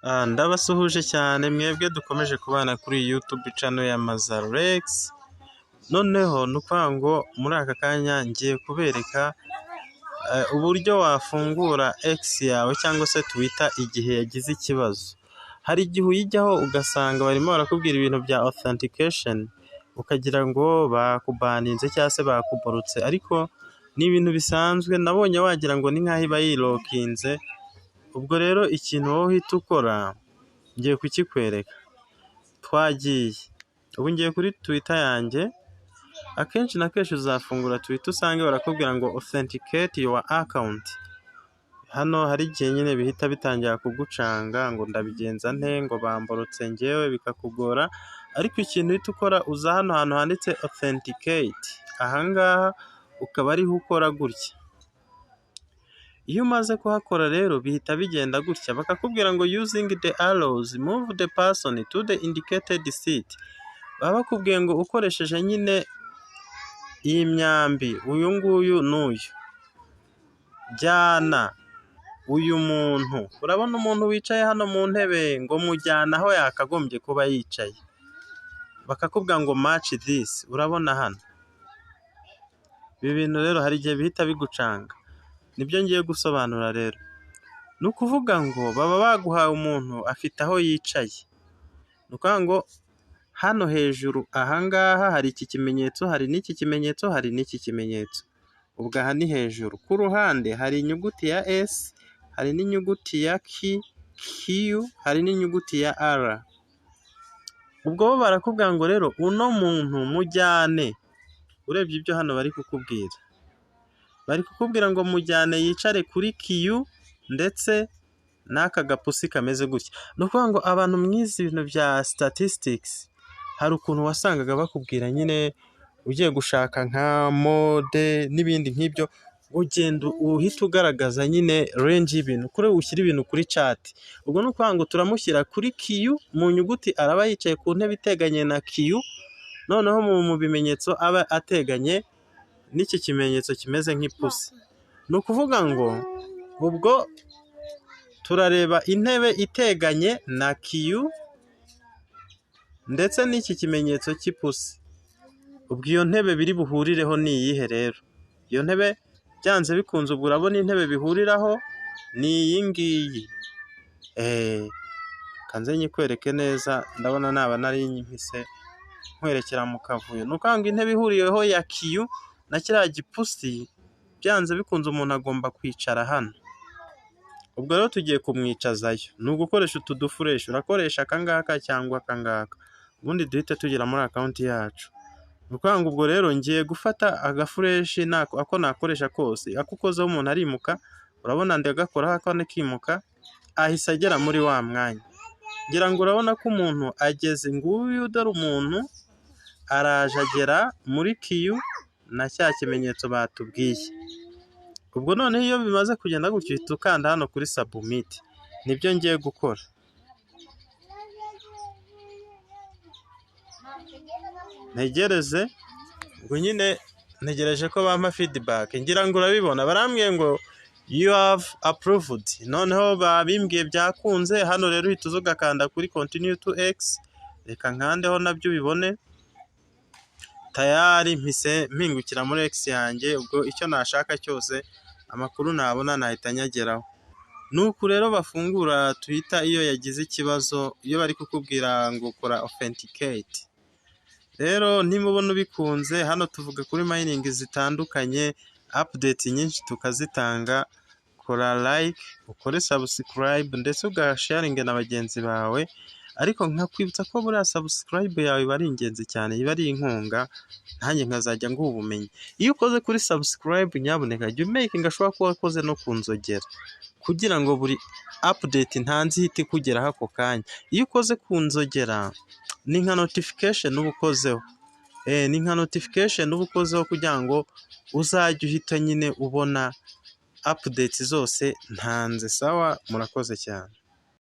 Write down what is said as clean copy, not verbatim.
Ndabasuhuje cyane mwebwe dukomeje kubana kuri YouTube channel ya Mazarex. Noneho ni ukuvuga ngo muri aka kanya ngiye kubereka uburyo wafungura X yawe cyangwa se Twitter igihe yagize ikibazo. Hari igihe uyijyaho ugasanga barimo barakubwira ibintu bya authentication, ukagira ngo bakubaninze cyangwa se bakuborotse, ariko ni ibintu bisanzwe. Nabonye wagira ngo ni nk'aho iba yilokinze. Ubwo rero ikintu wowe uhita ukora ngiye kukikwereka. Twagiye ubu ngiye kuri Twitter yanjye. Akenshi na kenshi uzafungura Twitter usange barakubwira ngo authenticate your account. Hano hari igihe nyine bihita bitangira kugucanga ngo ndabigenza nte, ngo bamborotse njyewe bikakugora, ariko ikintu uhita ukora uza hano hantu handitse authenticate. Ahangaha ukaba ariho ukora gutya. Iyo umaze kuhakora rero bihita bigenda gutya, bakakubwira ngo using the arrows move the person to the indicated seat. Baba bakubwiye ngo ukoresheje nyine iyi myambi, uyu nguyu n'uyu, jyana uyu muntu. Urabona umuntu wicaye hano mu ntebe, ngo mujyana aho yakagombye kuba yicaye. Bakakubwira ngo match this. Urabona hano ibi bintu rero hari igihe bihita bigucanga. Nibyo ngiye gusobanura rero. Ni ukuvuga ngo baba baguhaye umuntu afite aho yicaye. Ni ukuvuga ngo hano hejuru ahangaha hari iki kimenyetso, hari n'iki kimenyetso, hari n'iki kimenyetso. Ubwo aha ni hejuru. Ku ruhande hari inyuguti ya S, hari n'inyuguti ya Q, hari n'inyuguti ya R. Ubwo bo barakubwira ngo rero uno muntu mujyane. Urebye ibyo hano bari kukubwira, bari kukubwira ngo mujyane yicare kuri Q ndetse n'aka gapusi kameze gutya. Ni ukuvuga ngo abantu mwize ibintu bya statistics, hari ukuntu wasangaga bakubwira nyine ugiye gushaka nka mode n'ibindi nk'ibyo, ugenda uhita ugaragaza nyine range y'ibintu, kuri ushyira ibintu kuri chat. Ubwo ni ukuvuga ngo turamushyira kuri Q mu nyuguti, araba yicaye ku ntebe iteganye na Q, noneho mu bimenyetso aba ateganye n'iki kimenyetso kimeze nk'ipusi. Ni ukuvuga ngo ubwo turareba intebe iteganye na Q ndetse n'iki kimenyetso cy'ipusi. Ubwo iyo ntebe biri buhurireho ni iyihe rero? Iyo ntebe byanze bikunze ubwo urabona intebe bihuriraho ni iyi ngiyi. Kanze nyikwereke neza, ndabona naba nari mpise nkwerekera mu kavuyo. Ni ukuvuga ngo intebe ihuriyeho ya Q na kiriya gipusi, byanze bikunze umuntu agomba kwicara hano. Ubwo rero tugiye kumwicazayo. Ni ugukoresha utu dufureshi. Urakoresha akangaka cyangwa akangaka, ubundi duhite tugera muri account yacu. Ni ukuvuga ngo ubwo rero ngiye gufata agafureshi ako nakoresha kose. Ako ukozeho umuntu arimuka, urabona ndagakoraho akone kimuka, ahise agera muri wa mwanya. Ngira ngo urabona ko umuntu ageze, nguyu dore umuntu araje agera muri Q na cya kimenyetso batubwiye. Ubwo noneho iyo bimaze kugenda gutyo uhita ukanda hano kuri submit. Nibyo ngiye gukora. Ntegereze, ubwo nyine ntegereje ko bampa feedback. Ngira ngo urabibona barambwiye ngo you have approved. Noneho babimbwiye byakunze. Hano rero uhita uza ugakanda kuri continue to X. Reka nkandeho nabyo ubibone. Tayari mpise mpingukira muri X yanjye. Ubwo icyo nashaka cyose amakuru nabona nahita nyageraho. Nuko rero bafungura Twitter iyo yagize ikibazo, iyo bari kukubwira ngo kora authenticate. Rero nimubona ubikunze, hano tuvuga kuri mining zitandukanye, update nyinshi tukazitanga. Kora like, ukore subscribe ndetse ugasharinge na bagenzi bawe. Ariko nkakwibutsa ko buriya subscribe yawe iba ari ingenzi cyane, iba ari inkunga, nanjye nkazajya nguha ubumenyi. Iyo ukoze kuri subscribe nyabuneka jya umakinga ashobora kuba wakoze no kunzogera, kugira ngo buri update ntanzi ihite ikugeraho ako kanya. Iyo ukoze kunzogera ni nka notification uba ukozeho. Ni nka notification uba ukozeho kugira ngo uzajye uhita nyine ubona updates zose ntanze. Sawa, murakoze cyane.